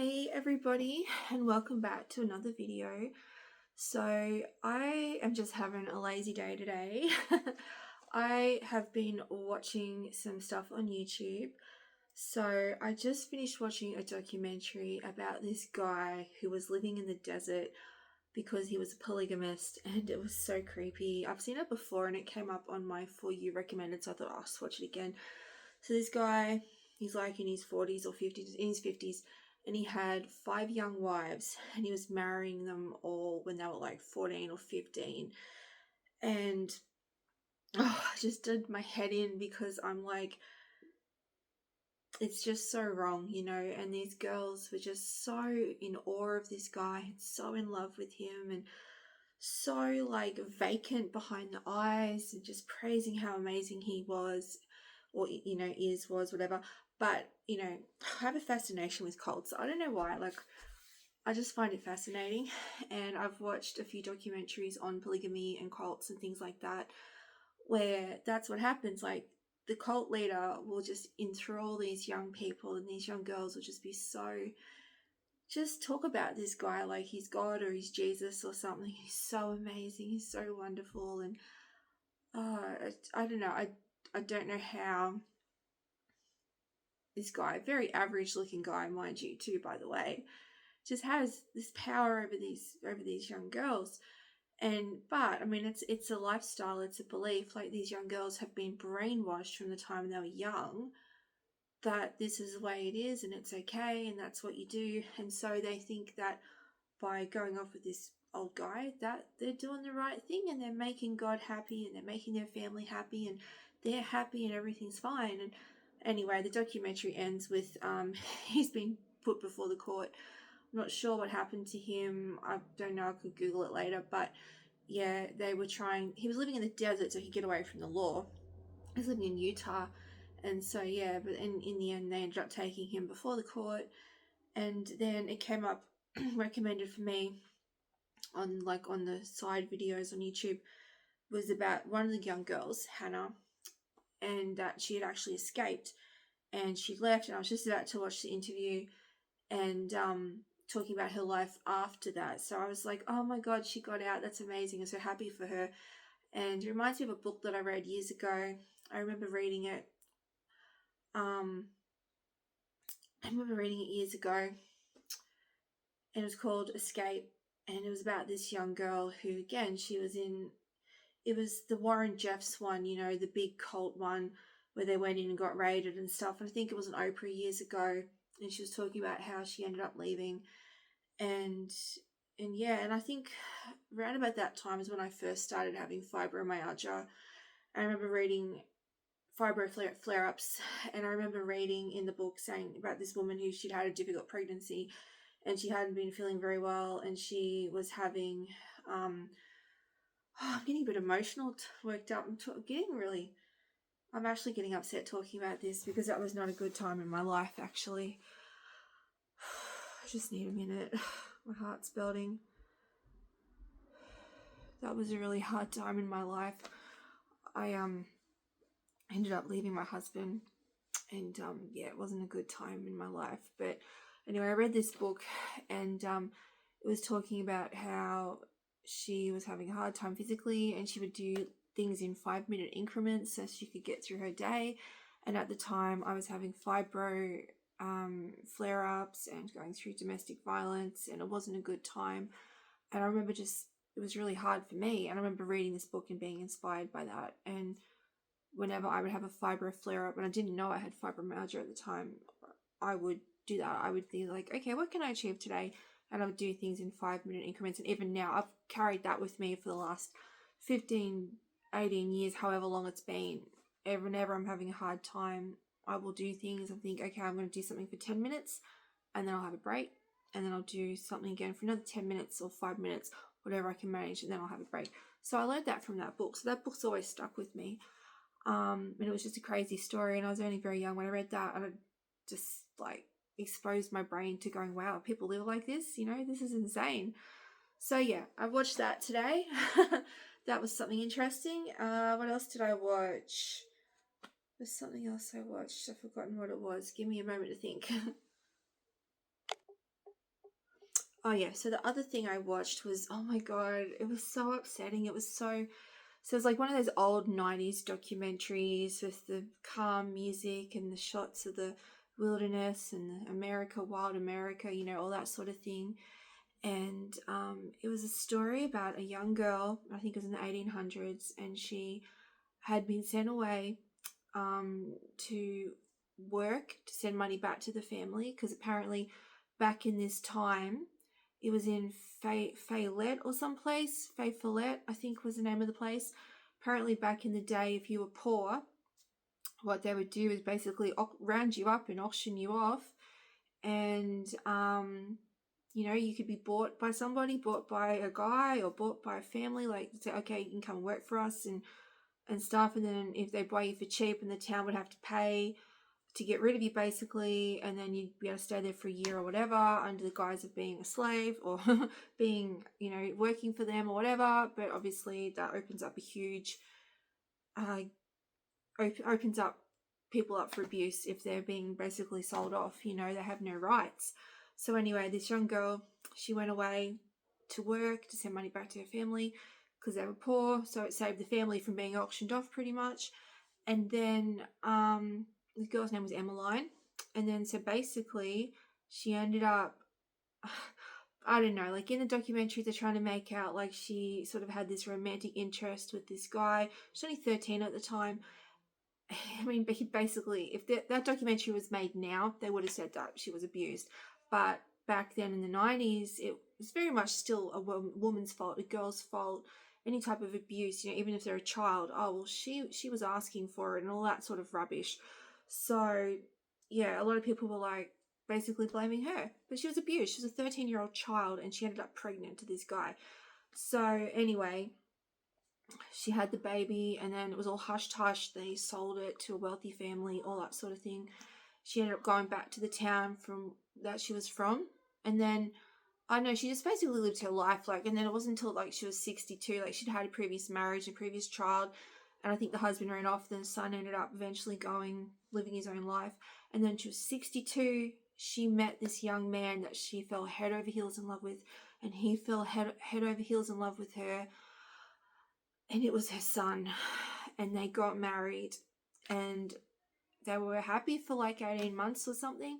Hey everybody, and welcome back to another video. So I am just having a lazy day today. I have been watching some stuff on YouTube. So I just finished watching a documentary about this guy who was living in the desert because he was a polygamist, and it was so creepy. I've seen it before and it came up on my For You recommended, so I thought I'll just watch it again. So this guy, he's like in his 40s or 50s, in his 50s, and he had 5 young wives, and he was marrying them all when they were like 14 or 15. And I just did my head in because I'm like, it's just so wrong, and these girls were just so in awe of this guy and so in love with him and so like vacant behind the eyes and just praising how amazing he was, or was, whatever. But I have a fascination with cults. I don't know why. Like, I just find it fascinating, and I've watched a few documentaries on polygamy and cults and things like that, where that's what happens. Like, the cult leader will just enthrall these young people, and these young girls will just be so, just talk about this guy like he's God or he's Jesus or something. He's so amazing. He's so wonderful. And I don't know. I don't know how this guy, very average looking guy, mind you, too, by the way, just has this power over these young girls. But I mean, it's a lifestyle, it's a belief. Like, these young girls have been brainwashed from the time they were young that this is the way it is and it's okay and that's what you do. And so they think that by going off with this old guy that they're doing the right thing and they're making God happy and they're making their family happy and they're happy and everything's fine. And anyway, the documentary ends with he's been put before the court. I'm not sure what happened to him. I don't know. I could Google it later. But yeah, he was living in the desert so he could get away from the law. He was living in Utah. And so, yeah, but in the end, they ended up taking him before the court. And then it came up recommended for me on the side videos on YouTube, was about one of the young girls, Hannah, and that she had actually escaped and she left. And I was just about to watch the interview and talking about her life after that. So I was like, oh my God, she got out. That's amazing. I'm so happy for her. And it reminds me of a book that I read years ago. I remember reading it. Years ago, and it was called Escape. And it was about this young girl who, again, it was the Warren Jeffs one, the big cult one where they went in and got raided and stuff. And I think it was an Oprah years ago. And she was talking about how she ended up leaving. And yeah, and I think around about that time is when I first started having fibromyalgia. I remember reading fibro flare-ups, and I remember reading in the book saying about this woman who she'd had a difficult pregnancy and she hadn't been feeling very well, and she was having I'm getting a bit emotional, worked up. I'm actually getting upset talking about this because that was not a good time in my life, actually. I just need a minute. My heart's building. That was a really hard time in my life. I ended up leaving my husband, and it wasn't a good time in my life. But anyway, I read this book, and it was talking about how she was having a hard time physically, and she would do things in 5-minute increments so she could get through her day. And at the time, I was having fibro flare-ups and going through domestic violence, and it wasn't a good time. And I remember it was really hard for me. And I remember reading this book and being inspired by that. And whenever I would have a fibro flare-up, and I didn't know I had fibromyalgia at the time, I would do that. I would be like, okay, what can I achieve today? And I would do things in 5-minute increments. And even now, I've carried that with me for the last 15, 18 years, however long it's been. Whenever I'm having a hard time, I will do things. I think, okay, I'm going to do something for 10 minutes, and then I'll have a break. And then I'll do something again for another 10 minutes or 5 minutes, whatever I can manage, and then I'll have a break. So I learned that from that book. So that book's always stuck with me. And it was just a crazy story, and I was only very young when I read that, and it just exposed my brain to going, wow, people live like this, this is insane. So yeah, I watched that today. That was something interesting. What else did I watch? There's something else I watched. I've forgotten what it was. Give me a moment to think. Oh yeah, so the other thing I watched was, oh my god, it was so upsetting. It was so it's like one of those old 90s documentaries with the calm music and the shots of the wilderness and the America, wild America, all that sort of thing. And it was a story about a young girl, I think it was in the 1800s, and she had been sent away to work to send money back to the family, because apparently back in this time it was in Fayette or someplace. Fayette, I think, was the name of the place. Apparently back in the day, if you were poor, what they would do is basically round you up and auction you off, and you could be bought by somebody, bought by a guy, or bought by a family. Like, say, okay, you can come work for us and stuff, and then if they buy you for cheap, and the town would have to pay to get rid of you basically, and then you'd be able to stay there for a year or whatever under the guise of being a slave, or being, working for them or whatever. But obviously that opens up a huge opens up people up for abuse if they're being basically sold off. They have no rights. So anyway, this young girl, she went away to work to send money back to her family because they were poor, so it saved the family from being auctioned off pretty much. And then the girl's name was Emeline. And then so basically she ended up, I don't know, like in the documentary they're trying to make out like she sort of had this romantic interest with this guy. She's only 13 at the time. I mean, basically, if that documentary was made now, they would have said that she was abused. But back then in the 90s, it was very much still a woman's fault, a girl's fault, any type of abuse, even if they're a child. Oh, well, she was asking for it and all that sort of rubbish. So, yeah, a lot of people were like basically blaming her. But she was abused. She was a 13-year-old child, and she ended up pregnant to this guy. So, anyway, she had the baby, and then it was all hush-hush. They sold it to a wealthy family, all that sort of thing. She ended up going back to the town from that she was from, and then I don't know, she just basically lived her life, like, and then it wasn't until like she was 62, like she'd had a previous marriage, a previous child, and I think the husband ran off. Then the son ended up eventually living his own life, and then she was 62. She met this young man that she fell head over heels in love with, and he fell head over heels in love with her. And it was her son, and they got married, and they were happy for like 18 months or something.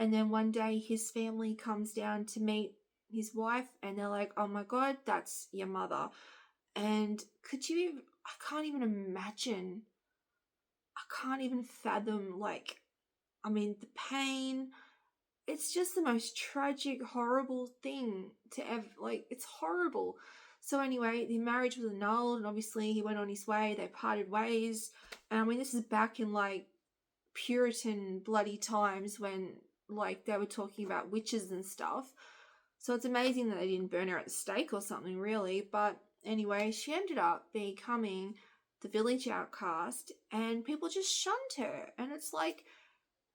And then one day his family comes down to meet his wife, and they're like, oh my god, that's your mother. And I can't even imagine, I can't even fathom, like, I mean, the pain. It's just the most tragic, horrible thing to ever, like, it's horrible. So anyway, the marriage was annulled, and obviously he went on his way. They parted ways. And I mean, this is back in like Puritan bloody times when like they were talking about witches and stuff. So it's amazing that they didn't burn her at the stake or something, really. But anyway, she ended up becoming the village outcast, and people just shunned her. And it's like,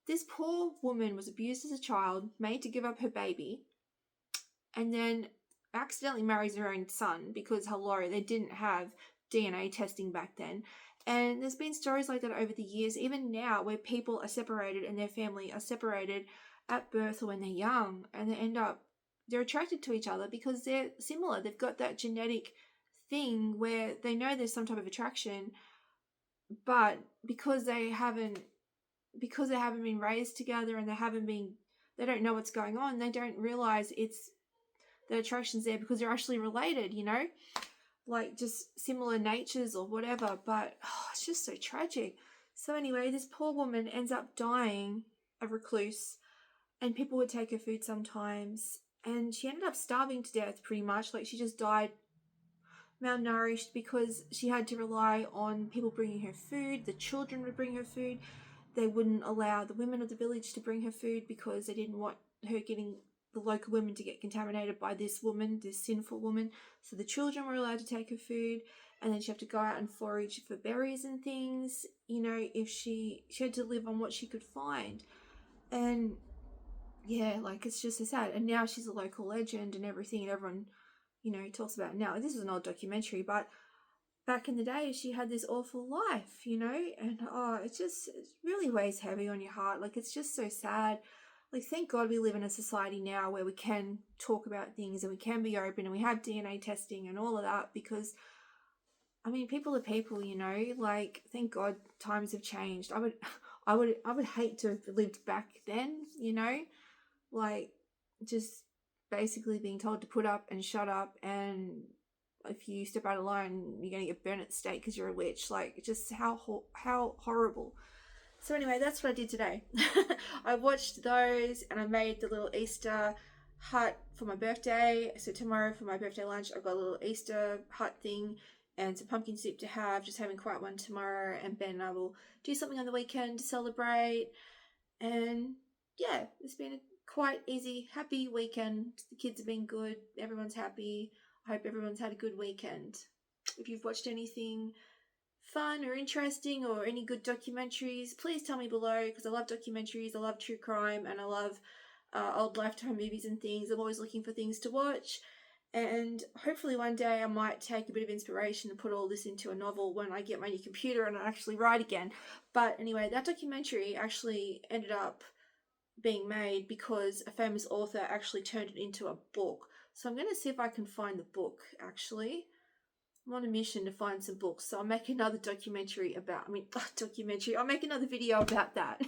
this poor woman was abused as a child, made to give up her baby, and then accidentally marries her own son because, hello, they didn't have DNA testing back then. And there's been stories like that over the years, even now, where people are separated and their family are separated at birth or when they're young, and they're attracted to each other because they're similar. They've got that genetic thing where they know there's some type of attraction, but because they haven't been raised together, and they don't know what's going on, they don't realize the attraction's there because they're actually related, like just similar natures or whatever. But it's just so tragic. So anyway, this poor woman ends up dying a recluse, and people would take her food sometimes, and she ended up starving to death pretty much. Like, she just died malnourished because she had to rely on people bringing her food. The children would bring her food. They wouldn't allow the women of the village to bring her food because they didn't want the local women to get contaminated by this woman, this sinful woman. So the children were allowed to take her food, and then she had to go out and forage for berries and things. If she had to live on what she could find. And yeah, like, it's just so sad. And now she's a local legend and everything, and everyone, talks about it now. This is an old documentary, but back in the day, she had this awful life, and it really weighs heavy on your heart. Like, it's just so sad. like, thank God we live in a society now where we can talk about things and we can be open and we have DNA testing and all of that, because I mean, people are people, you know, like, thank God times have changed. I would hate to have lived back then, you know, like, just basically being told to put up and shut up, and if you step out alone, you're going to get burnt at the stake because you're a witch. Like, just how horrible. So anyway, that's what I did today. I watched those and I made the little Easter hut for my birthday. So tomorrow for my birthday lunch, I've got a little Easter hut thing and some pumpkin soup to have. Just having quite one tomorrow, and Ben and I will do something on the weekend to celebrate. And yeah, it's been a quite easy, happy weekend. The kids have been good. Everyone's happy. I hope everyone's had a good weekend. If you've watched anything fun or interesting or any good documentaries, please tell me below, because I love documentaries, I love true crime, and I love old Lifetime movies and things. I'm always looking for things to watch, and hopefully one day I might take a bit of inspiration and put all this into a novel when I get my new computer and I actually write again. But anyway, that documentary actually ended up being made because a famous author actually turned it into a book. So I'm going to see if I can find the book, actually. I'm on a mission to find some books, so I'll make another documentary about, I'll make another video about that.